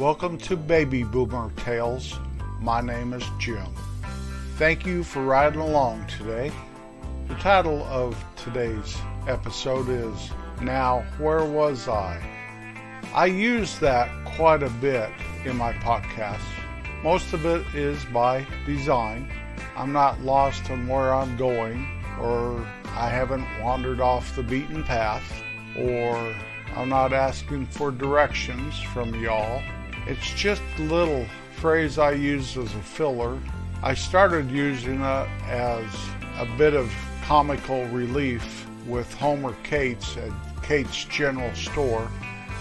Welcome to Baby Boomer Tales. My name is Jim. Thank you for riding along today. The title of today's episode is Now Where Was I? I use that quite a bit in my podcast. Most of it is by design. I'm not lost on where I'm going, or I haven't wandered off the beaten path, or I'm not asking for directions from y'all. It's just a little phrase I use as a filler. I started using it as a bit of comical relief with Homer Cates at Cates General Store,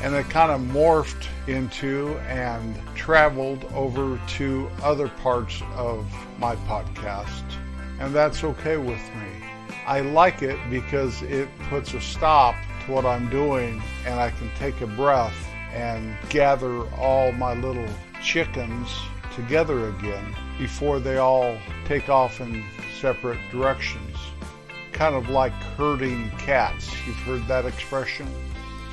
and it kind of morphed into and traveled over to other parts of my podcast, and that's okay with me. I like it because it puts a stop to what I'm doing, and I can take a breath and gather all my little chickens together again before they all take off in separate directions. Kind of like herding cats. You've heard that expression?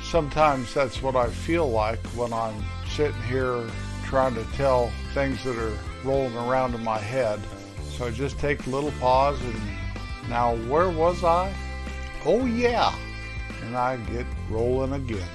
Sometimes that's what I feel like when I'm sitting here trying to tell things that are rolling around in my head. So I just take a little pause and now where was I? Oh yeah! And I get rolling again.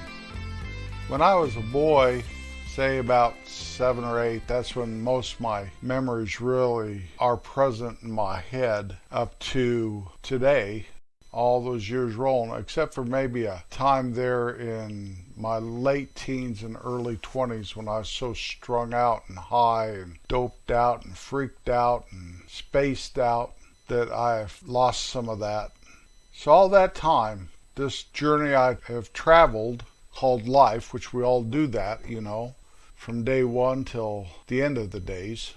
When I was a boy, say about 7 or 8, that's when most of my memories really are present in my head up to today, all those years rolling, except for maybe a time there in my late teens and early 20s when I was so strung out and high and doped out and freaked out and spaced out that I've lost some of that. So all that time, this journey I have traveled called life, which we all do that, from day one till the end of the days.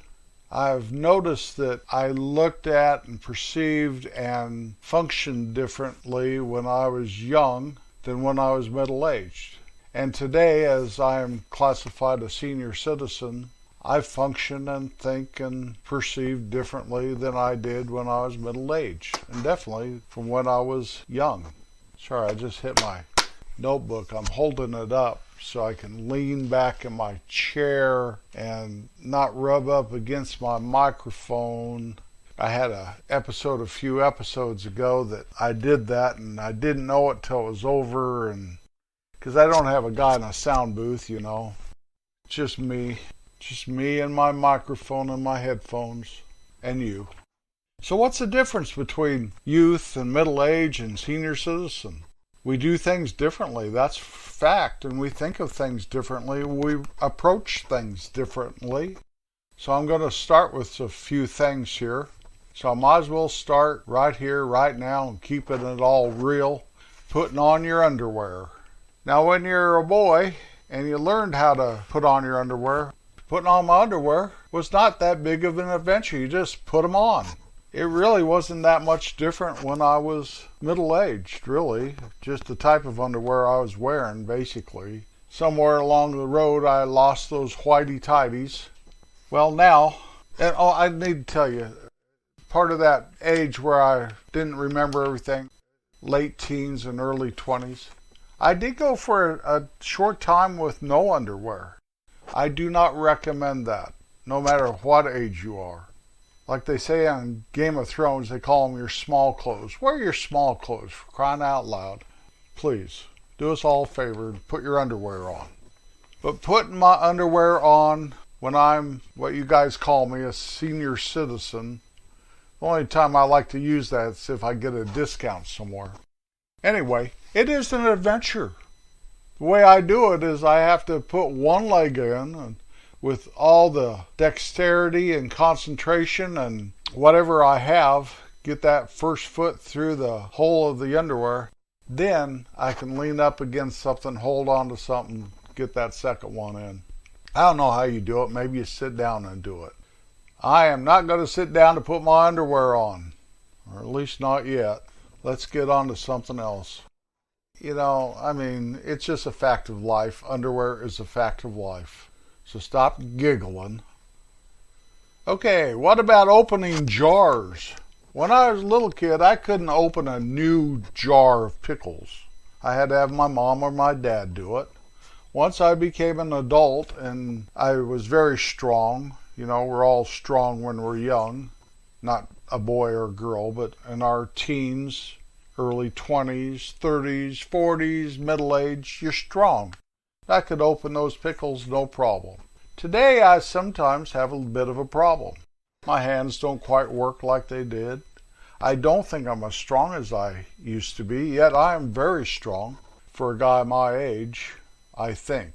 I've noticed that I looked at and perceived and functioned differently when I was young than when I was middle-aged. And today, as I am classified a senior citizen, I function and think and perceive differently than I did when I was middle-aged, and definitely from when I was young. Sorry, I just hit my notebook. I'm holding it up so I can lean back in my chair and not rub up against my microphone. I had a few episodes ago that I did that, and I didn't know it till it was over, and because I don't have a guy in a sound booth, just me and my microphone and my headphones and you. So what's the difference between youth and middle age and senior citizen? We do things differently, that's fact, and we think of things differently. We approach things differently. So I'm going to start with a few things here. So I might as well start right here, right now, and keeping it all real. Putting on your underwear. Now when you're a boy and you learned how to put on your underwear, putting on my underwear was not that big of an adventure. You just put them on. It really wasn't that much different when I was middle-aged, really. Just the type of underwear I was wearing, basically. Somewhere along the road, I lost those whitey-tighties. Well, now, and I need to tell you, part of that age where I didn't remember everything, late teens and early 20s, I did go for a short time with no underwear. I do not recommend that, no matter what age you are. Like they say on Game of Thrones, they call them your small clothes. Wear your small clothes, for crying out loud. Please, do us all a favor and put your underwear on. But putting my underwear on when I'm what you guys call me, a senior citizen, the only time I like to use that is if I get a discount somewhere. Anyway, it is an adventure. The way I do it is I have to put one leg in and with all the dexterity and concentration and whatever I have, get that first foot through the hole of the underwear. Then I can lean up against something, hold on to something, get that second one in. I don't know how you do it. Maybe you sit down and do it. I am not going to sit down to put my underwear on, or at least not yet. Let's get on to something else. It's just a fact of life. Underwear is a fact of life. So stop giggling. Okay, what about opening jars? When I was a little kid, I couldn't open a new jar of pickles. I had to have my mom or my dad do it. Once I became an adult and I was very strong. We're all strong when we're young, not a boy or a girl, but in our teens, early 20s, 30s, 40s, middle age, you're strong. I could open those pickles no problem. Today I sometimes have a bit of a problem. My hands don't quite work like they did. I don't think I'm as strong as I used to be, yet I am very strong for a guy my age, I think.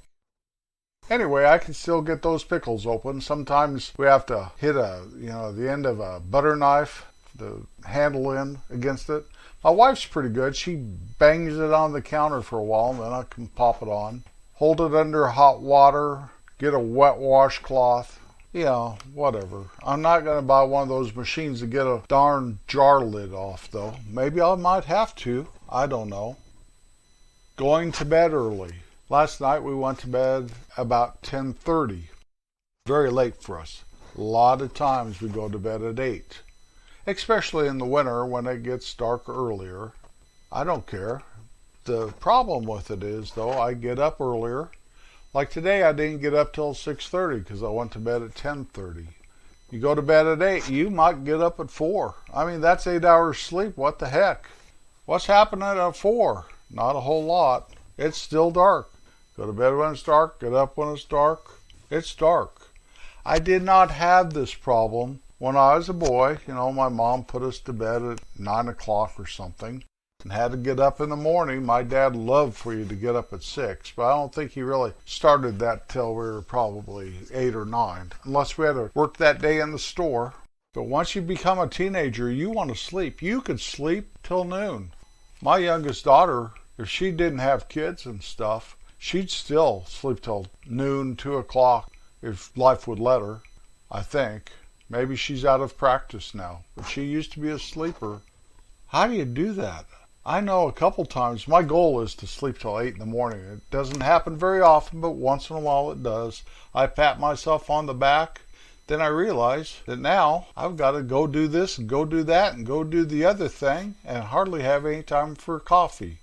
Anyway, I can still get those pickles open. Sometimes we have to hit the end of a butter knife, the handle in against it. My wife's pretty good. She bangs it on the counter for a while, and then I can pop it on. Hold it under hot water, get a wet washcloth. Whatever. I'm not going to buy one of those machines to get a darn jar lid off, though. Maybe I might have to. I don't know. Going to bed early. Last night we went to bed about 10:30. Very late for us. A lot of times we go to bed at 8. Especially in the winter when it gets dark earlier. I don't care. The problem with it is, though, I get up earlier. Like today, I didn't get up till 6:30 because I went to bed at 10:30. You go to bed at 8, you might get up at 4. I mean, that's 8 hours sleep. What the heck? What's happening at 4? Not a whole lot. It's still dark. Go to bed when it's dark, get up when it's dark. It's dark. I did not have this problem when I was a boy. My mom put us to bed at 9 o'clock or something and had to get up in the morning. My dad loved for you to get up at 6, but I don't think he really started that till we were probably 8 or 9, unless we had to work that day in the store. But once you become a teenager, you want to sleep. You could sleep till noon. My youngest daughter, if she didn't have kids and stuff, she'd still sleep till noon, 2 o'clock, if life would let her, I think. Maybe she's out of practice now, but she used to be a sleeper. How do you do that? I know a couple times. My goal is to sleep till 8 in the morning. It doesn't happen very often, but once in a while it does. I pat myself on the back. Then I realize that now I've got to go do this and go do that and go do the other thing and hardly have any time for coffee.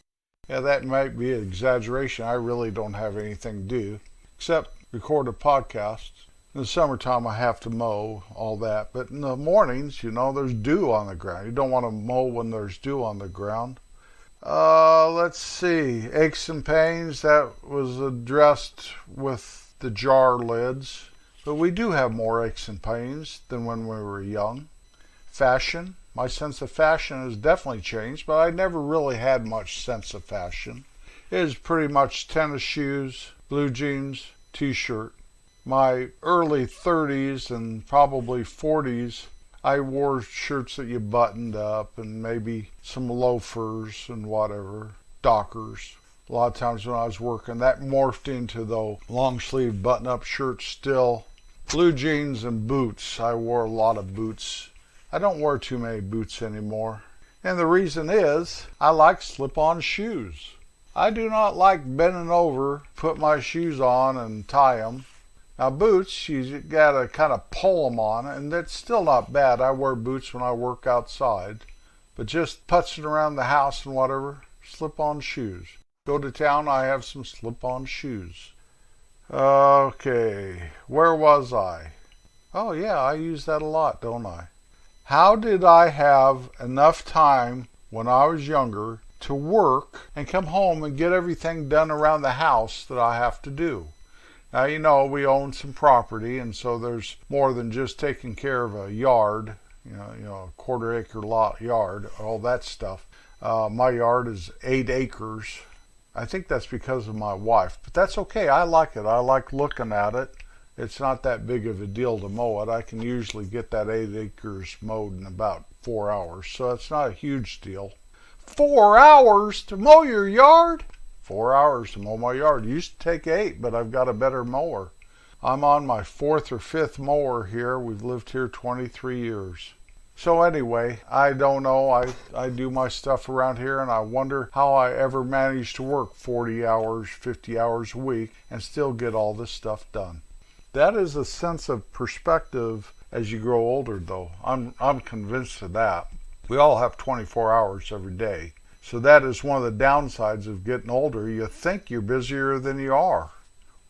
Yeah, that might be an exaggeration. I really don't have anything to do except record a podcast. In the summertime, I have to mow, all that. But in the mornings, there's dew on the ground. You don't want to mow when there's dew on the ground. Let's see. Aches and pains, that was addressed with the jar lids. But we do have more aches and pains than when we were young. Fashion. My sense of fashion has definitely changed, but I never really had much sense of fashion. It is pretty much tennis shoes, blue jeans, t-shirt. My early 30s and probably 40s, I wore shirts that you buttoned up and maybe some loafers and whatever, Dockers. A lot of times when I was working, that morphed into the long-sleeve button-up shirts still. Blue jeans and boots. I wore a lot of boots. I don't wear too many boots anymore. And the reason is, I like slip-on shoes. I do not like bending over, put my shoes on and tie them. Now boots, you gotta kind of pull them on, and that's still not bad. I wear boots when I work outside. But just putzing around the house and whatever, slip-on shoes. Go to town, I have some slip-on shoes. Okay, where was I? Oh yeah, I use that a lot, don't I? How did I have enough time when I was younger to work and come home and get everything done around the house that I have to do? Now, we own some property, and so there's more than just taking care of a yard, a quarter-acre lot yard, all that stuff. My yard is 8 acres. I think that's because of my wife, but that's okay. I like it. I like looking at it. It's not that big of a deal to mow it. I can usually get that 8 acres mowed in about 4 hours, so it's not a huge deal. 4 hours to mow your yard? 4 hours to mow my yard. It used to take 8, but I've got a better mower. I'm on my 4th or 5th mower here. We've lived here 23 years. So anyway, I don't know. I do my stuff around here, and I wonder how I ever manage to work 40 hours, 50 hours a week and still get all this stuff done. That is a sense of perspective as you grow older, though. I'm convinced of that. We all have 24 hours every day. So that is one of the downsides of getting older. You think you're busier than you are.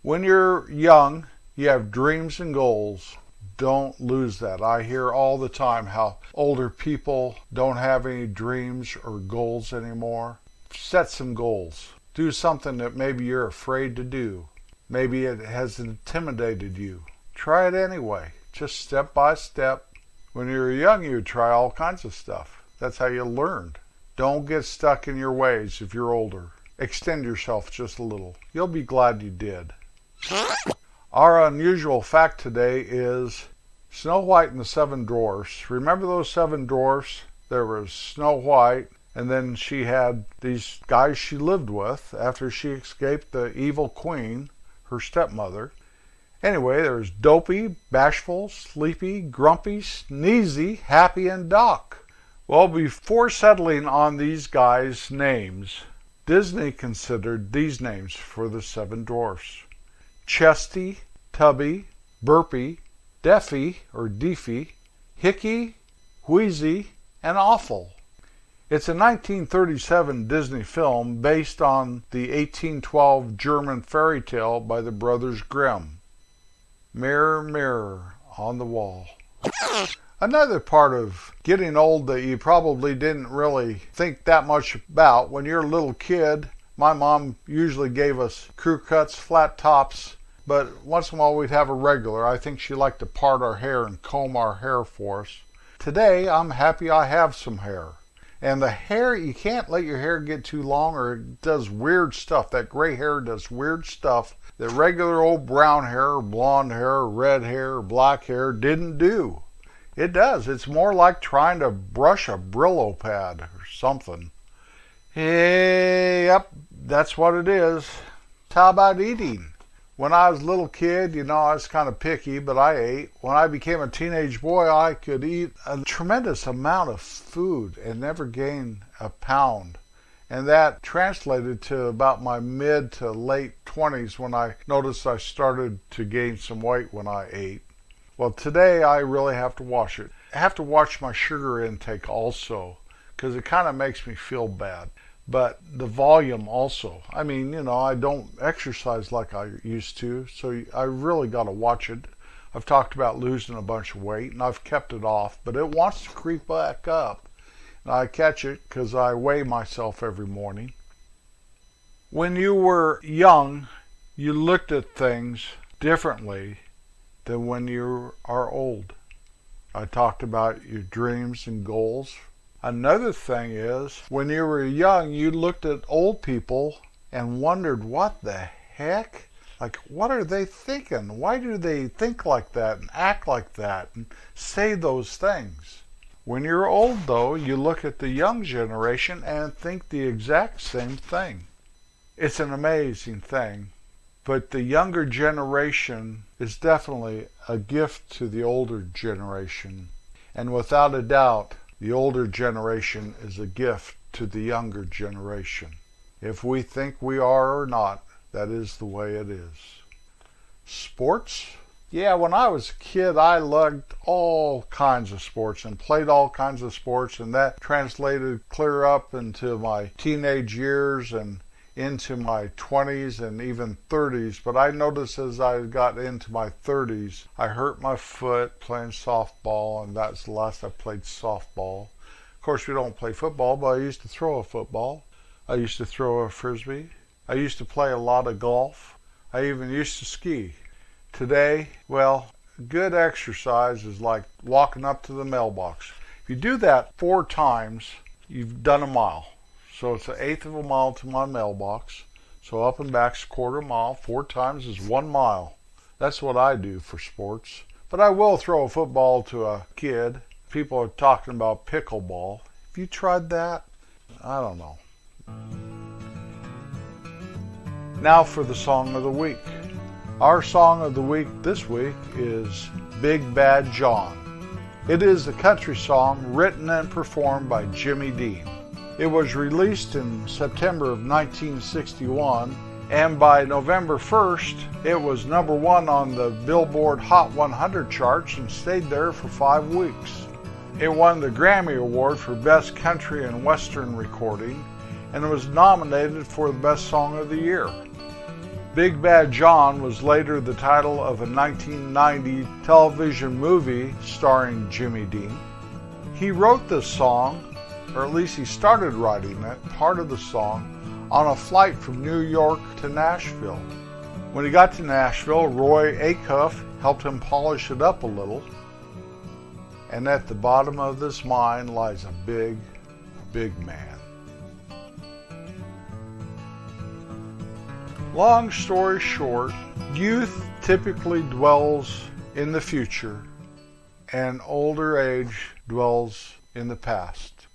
When you're young, you have dreams and goals. Don't lose that. I hear all the time how older people don't have any dreams or goals anymore. Set some goals. Do something that maybe you're afraid to do. Maybe it has intimidated you. Try it anyway, just step by step. When you were young, you would try all kinds of stuff. That's how you learned. Don't get stuck in your ways if you're older. Extend yourself just a little. You'll be glad you did. Our unusual fact today is Snow White and the Seven Dwarfs. Remember those seven dwarfs? There was Snow White, and then she had these guys she lived with after she escaped the evil queen, her stepmother. Anyway, there's Dopey, Bashful, Sleepy, Grumpy, Sneezy, Happy, and Doc. Well, before settling on these guys' names, Disney considered these names for the seven dwarfs: Chesty, Tubby, Burpy, Deafy or Deefy, Hickey, Wheezy, and Awful. It's a 1937 Disney film based on the 1812 German fairy tale by the Brothers Grimm. Mirror, mirror on the wall. Another part of getting old that you probably didn't really think that much about when you're a little kid, my mom usually gave us crew cuts, flat tops, but once in a while we'd have a regular. I think she liked to part our hair and comb our hair for us. Today, I'm happy I have some hair. And the hair, you can't let your hair get too long or it does weird stuff. That gray hair does weird stuff that regular old brown hair or blonde hair or red hair or black hair didn't do. It does. It's more like trying to brush a Brillo pad or something. Hey, yep, that's what it is. How about eating? When I was a little kid, I was kind of picky, but I ate. When I became a teenage boy, I could eat a tremendous amount of food and never gain a pound. And that translated to about my mid to late 20s when I noticed I started to gain some weight when I ate. Well, today I really have to watch it. I have to watch my sugar intake also, because it kind of makes me feel bad. But the volume also. I mean, I don't exercise like I used to, so I really got to watch it. I've talked about losing a bunch of weight, and I've kept it off, but it wants to creep back up. And I catch it because I weigh myself every morning. When you were young, you looked at things differently than when you are old. I talked about your dreams and goals. Another thing is, when you were young, you looked at old people and wondered, what the heck? Like, what are they thinking? Why do they think like that and act like that and say those things? When you're old, though, you look at the young generation and think the exact same thing. It's an amazing thing. But the younger generation is definitely a gift to the older generation. And without a doubt, the older generation is a gift to the younger generation. If we think we are or not, that is the way it is. Sports? Yeah, when I was a kid, I loved all kinds of sports and played all kinds of sports, and that translated clear up into my teenage years and into my 20s and even 30s. But I noticed as I got into my 30s, I hurt my foot playing softball, and that's the last I played softball. Of course, we don't play football, but I used to throw a football. I used to throw a frisbee. I used to play a lot of golf. I even used to ski. Today, well, good exercise is like walking up to the mailbox. If you do that 4 times, you've done a mile. So it's 1/8 of a mile to my mailbox. So up and back's 1/4 mile. 4 times is 1 mile. That's what I do for sports. But I will throw a football to a kid. People are talking about pickleball. Have you tried that? I don't know. Now for the Song of the Week. Our Song of the Week this week is Big Bad John. It is a country song written and performed by Jimmy Dean. It was released in September of 1961, and by November 1st, it was #1 on the Billboard Hot 100 charts and stayed there for 5 weeks. It won the Grammy Award for Best Country and Western Recording, and it was nominated for the Best Song of the Year. Big Bad John was later the title of a 1990 television movie starring Jimmy Dean. He wrote this song, or at least he started writing it, part of the song, on a flight from New York to Nashville. When he got to Nashville, Roy Acuff helped him polish it up a little. And at the bottom of this mine lies a big, big man. Long story short, youth typically dwells in the future, and older age dwells in the past.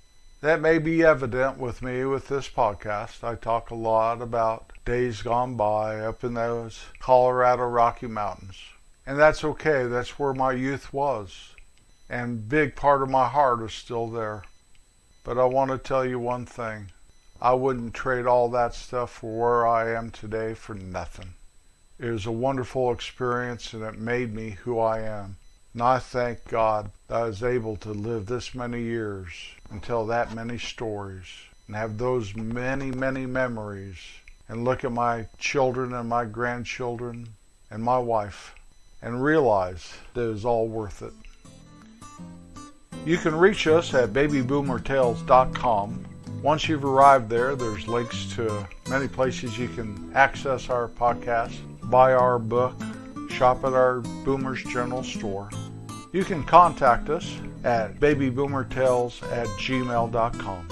That may be evident with me with this podcast. I talk a lot about days gone by up in those Colorado Rocky Mountains. And that's okay. That's where my youth was. And big part of my heart is still there. But I want to tell you one thing. I wouldn't trade all that stuff for where I am today for nothing. It was a wonderful experience, and it made me who I am. And I thank God that I was able to live this many years and tell that many stories and have those many, many memories and look at my children and my grandchildren and my wife and realize that it was all worth it. You can reach us at babyboomertales.com. Once you've arrived there, there's links to many places you can access our podcast, buy our book, shop at our Boomers General Store. You can contact us at babyboomertales@gmail.com.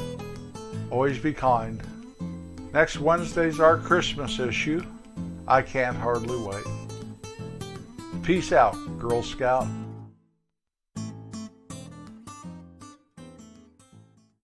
Always be kind. Next Wednesday's our Christmas issue. I can't hardly wait. Peace out, Girl Scout.